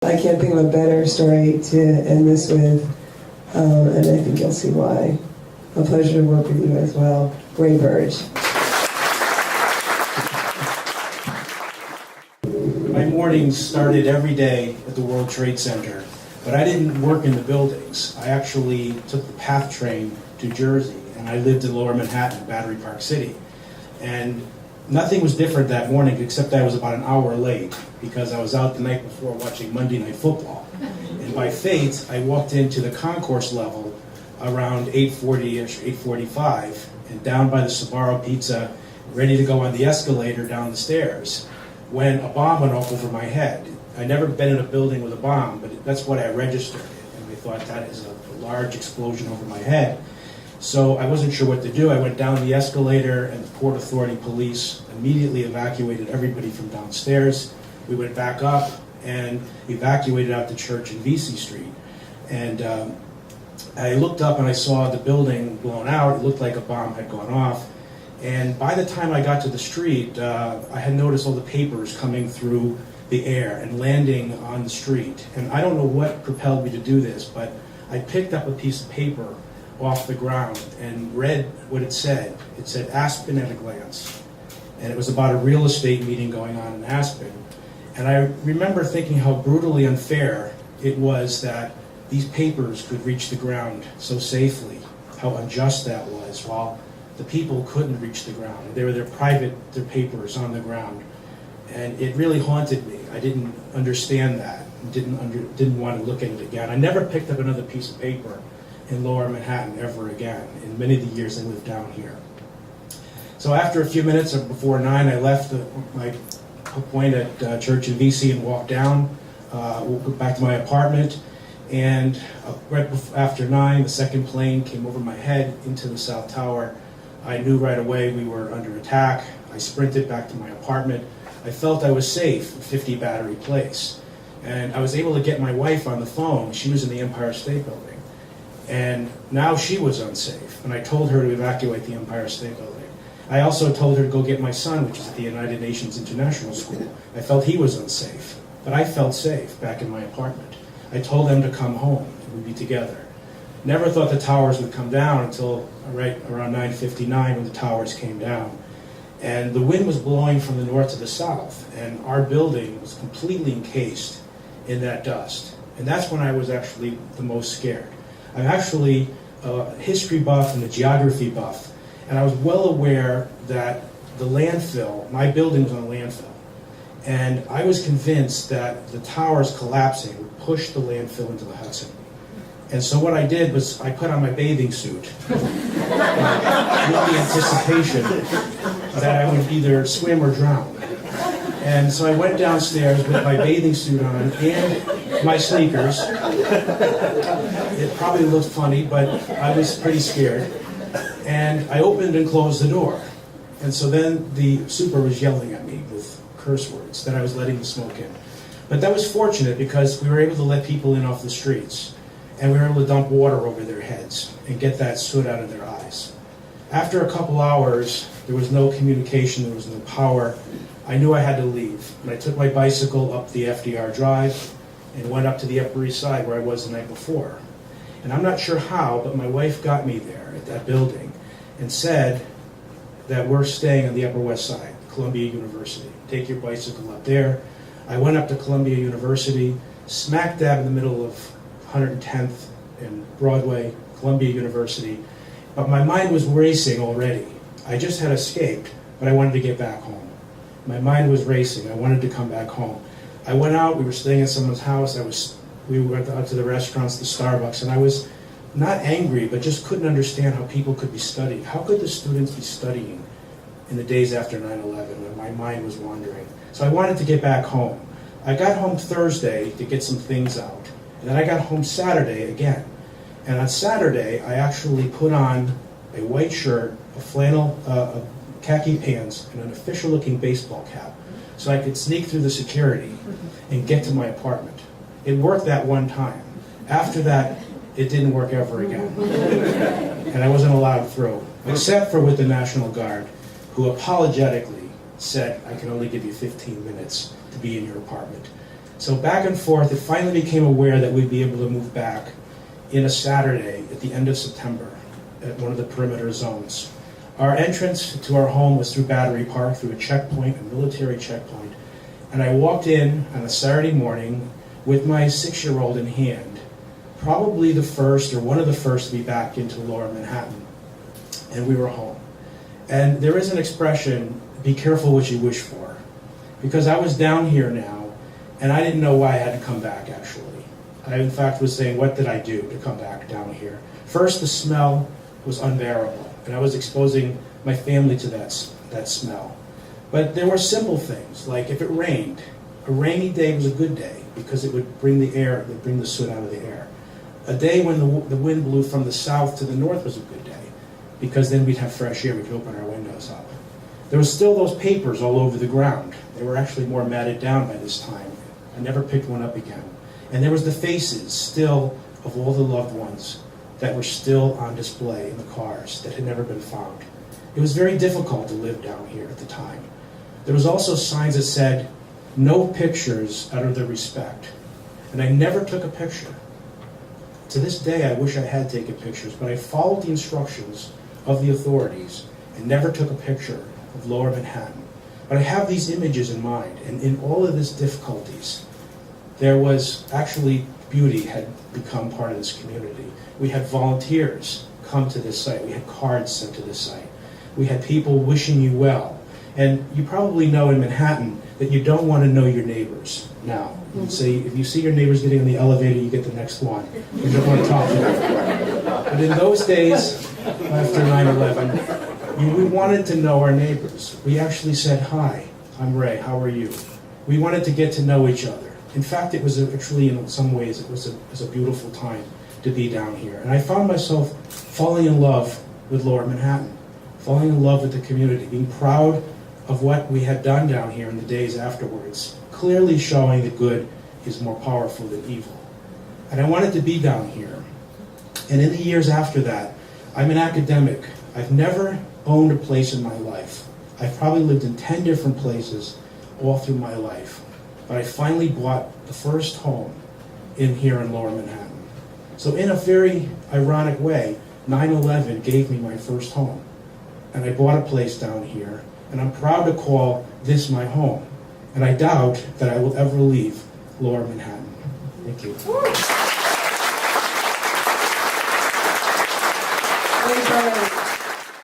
I can't think of a better story to end this with, and I think you'll see why. A pleasure to work with you as well. Ray Birge. My mornings started every day at the World Trade Center, but I didn't work in the buildings. I actually took the PATH train to Jersey, and I lived in Lower Manhattan, Battery Park City. And nothing was different that morning, except I was about an hour late, because I was out the night before watching Monday Night Football. And by fate, I walked into the concourse level around 8:40-ish, 8:45, and down by the Sbarro Pizza, ready to go on the escalator down the stairs, when a bomb went off over my head. I'd never been in a building with a bomb, but that's what I registered. And I thought, that is a large explosion over my head. So I wasn't sure what to do. I went down the escalator, and the Port Authority police immediately evacuated everybody from downstairs. We went back up and evacuated out the church in Vesey Street. And I looked up and I saw the building blown out. It looked like a bomb had gone off. And by the time I got to the street, I had noticed all the papers coming through the air and landing on the street. And I don't know what propelled me to do this, but I picked up a piece of paper off the ground and read what it said. It said Aspen at a glance. And it was about a real estate meeting going on in Aspen. And I remember thinking how brutally unfair it was that these papers could reach the ground so safely, how unjust that was, while the people couldn't reach the ground. They were their papers on the ground. And it really haunted me. I didn't understand that, didn't want to look at it again. I never picked up another piece of paper in Lower Manhattan ever again in many of the years I lived down here. So after a few minutes, or before 9, I left my point at church in Vesey and walked down, back to my apartment. And right after 9, the second plane came over my head into the South Tower. I knew right away we were under attack. I sprinted back to my apartment. I felt I was safe at 50 Battery Place. And I was able to get my wife on the phone. She was in the Empire State Building. And now she was unsafe. And I told her to evacuate the Empire State Building. I also told her to go get my son, which is at the United Nations International School. I felt he was unsafe. But I felt safe back in my apartment. I told them to come home and we'd be together. Never thought the towers would come down until right around 9:59 when the towers came down. And the wind was blowing from the north to the south, and our building was completely encased in that dust. And that's when I was actually the most scared. I'm actually a history buff and a geography buff, and I was well aware that the landfill, my building was on a landfill, and I was convinced that the towers collapsing would push the landfill into the Hudson. And so what I did was I put on my bathing suit with the anticipation that I would either swim or drown. And so I went downstairs with my bathing suit on and my sneakers. It probably looked funny, but I was pretty scared. And I opened and closed the door. And so then the super was yelling at me with curse words that I was letting the smoke in. But that was fortunate because we were able to let people in off the streets. And we were able to dump water over their heads and get that soot out of their eyes. After a couple hours, there was no communication, there was no power. I knew I had to leave. And I took my bicycle up the FDR Drive and went up to the Upper East Side where I was the night before. And I'm not sure how, but my wife got me there at that building and said that we're staying on the Upper West Side, Columbia University. Take your bicycle up there. I went up to Columbia University, smack dab in the middle of 110th and Broadway, Columbia University. But my mind was racing already. I just had escaped, but I wanted to get back home. My mind was racing. I wanted to come back home. I went out. We were staying at someone's house. We went out to the restaurants, the Starbucks, and I was not angry, but just couldn't understand how people could be studying. How could the students be studying in the days after 9/11 when my mind was wandering? So I wanted to get back home. I got home Thursday to get some things out. And then I got home Saturday again. And on Saturday, I actually put on a white shirt, a flannel, khaki pants, and an official-looking baseball cap so I could sneak through the security and get to my apartment. It worked that one time. After that, it didn't work ever again. And I wasn't allowed through, except for with the National Guard, who apologetically said, I can only give you 15 minutes to be in your apartment. So back and forth, it finally became aware that we'd be able to move back in a Saturday at the end of September at one of the perimeter zones. Our entrance to our home was through Battery Park, through a checkpoint, a military checkpoint. And I walked in on a Saturday morning with my 6-year-old in hand, probably the first or one of the first to be back into Lower Manhattan. And we were home. And there is an expression, be careful what you wish for. Because I was down here now, and I didn't know why I had to come back, actually. I, in fact, was saying, what did I do to come back down here? First, the smell was unbearable, and I was exposing my family to that smell. But there were simple things, like if it rained, a rainy day was a good day, because it would bring the air, it would bring the soot out of the air. A day when the wind blew from the south to the north was a good day, because then we'd have fresh air, we could open our windows up. There was still those papers all over the ground. They were actually more matted down by this time. I never picked one up again. And there was the faces still of all the loved ones that were still on display in the cars that had never been found. It was very difficult to live down here at the time. There was also signs that said, no pictures out of the respect. And I never took a picture. To this day, I wish I had taken pictures, but I followed the instructions of the authorities and never took a picture of Lower Manhattan. But I have these images in mind, and in all of these difficulties, there was actually beauty had become part of this community. We had volunteers come to this site. We had cards sent to this site. We had people wishing you well. And you probably know in Manhattan that you don't want to know your neighbors now. You say, if you see your neighbors getting in the elevator, you get the next one. You don't want to talk to them. But in those days, after 9/11, we wanted to know our neighbors. We actually said, hi, I'm Ray, how are you? We wanted to get to know each other. In fact, it was actually, in some ways, it was a beautiful time to be down here. And I found myself falling in love with Lower Manhattan, falling in love with the community, being proud of what we had done down here in the days afterwards, clearly showing that good is more powerful than evil. And I wanted to be down here. And in the years after that, I'm an academic. I've never owned a place in my life. I've probably lived in 10 different places all through my life. But I finally bought the first home in here in Lower Manhattan. So in a very ironic way, 9/11 gave me my first home. And I bought a place down here, and I'm proud to call this my home. And I doubt that I will ever leave Lower Manhattan. Thank you. Ray Birge.